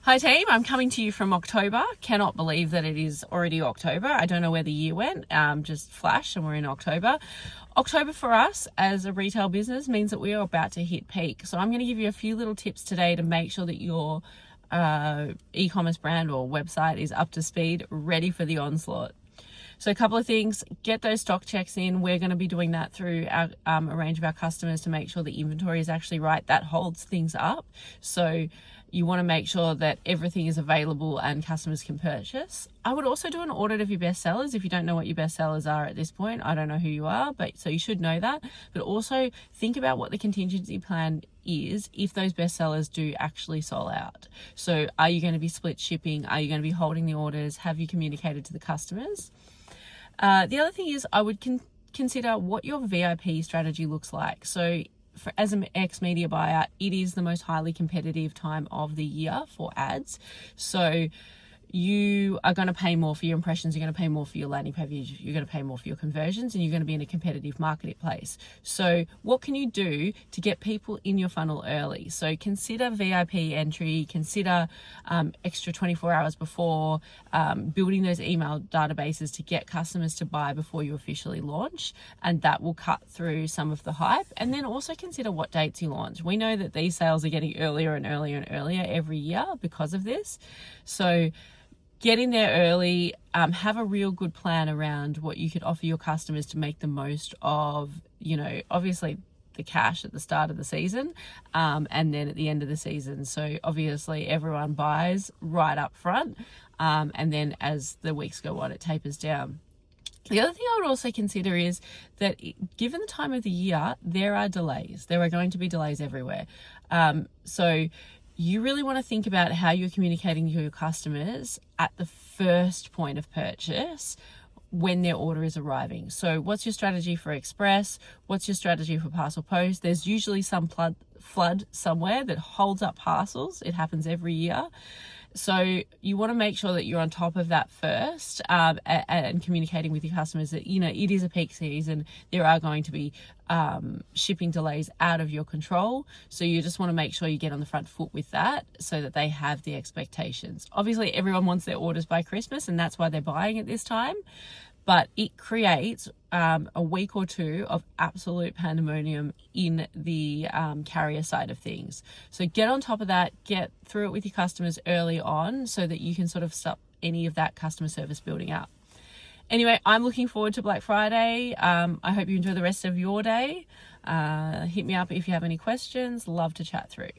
Hi team, I'm coming to you from October. Cannot believe that it is already October. I don't know where the year went, just flash and we're in October. October for us as a retail business means that we are about to hit peak. So I'm going to give you a few little tips today to make sure that your e-commerce brand or website is up to speed, ready for the onslaught. So a couple of things, get those stock checks in. We're going to be doing that through our, a range of our customers to make sure the inventory is actually right. That holds things up. So you want to make sure that everything is available and customers can purchase. I would also do an audit of your best sellers. If you don't know what your best sellers are at this point, I don't know who you are, but so you should know that. But also think about what the contingency plan is if those best sellers do actually sell out. So are you going to be split shipping? Are you going to be holding the orders? Have you communicated to the customers? The other thing is I would consider what your VIP strategy looks like. So as an ex-media buyer, it is the most highly competitive time of the year for ads. So you are going to pay more for your impressions, you're going to pay more for your landing page, you're going to pay more for your conversions, and you're going to be in a competitive marketplace. So what can you do to get people in your funnel early? So consider VIP entry, consider extra 24 hours before, building those email databases to get customers to buy before you officially launch, and that will cut through some of the hype. And then also consider what dates you launch. We know that these sales are getting earlier and earlier and earlier every year because of this. So get in there early, have a real good plan around what you could offer your customers to make the most of, obviously the cash at the start of the season, and then at the end of the season. So obviously everyone buys right up front, and then as the weeks go on, it tapers down. The other thing I would also consider is that given the time of the year, there are delays. There are going to be delays everywhere. So you really want to think about how you're communicating to your customers at the first point of purchase when their order is arriving. So what's your strategy for express? What's your strategy for parcel post? There's usually some flood somewhere that holds up parcels. It happens every year. So you want to make sure that you're on top of that first, and communicating with your customers that, it is a peak season. There are going to be shipping delays out of your control. So you just want to make sure you get on the front foot with that so that they have the expectations. Obviously, everyone wants their orders by Christmas, and that's why they're buying at this time. But it creates a week or two of absolute pandemonium in the carrier side of things. So get on top of that, get through it with your customers early on so that you can sort of stop any of that customer service building up. Anyway, I'm looking forward to Black Friday. I hope you enjoy the rest of your day. Hit me up if you have any questions. Love to chat through.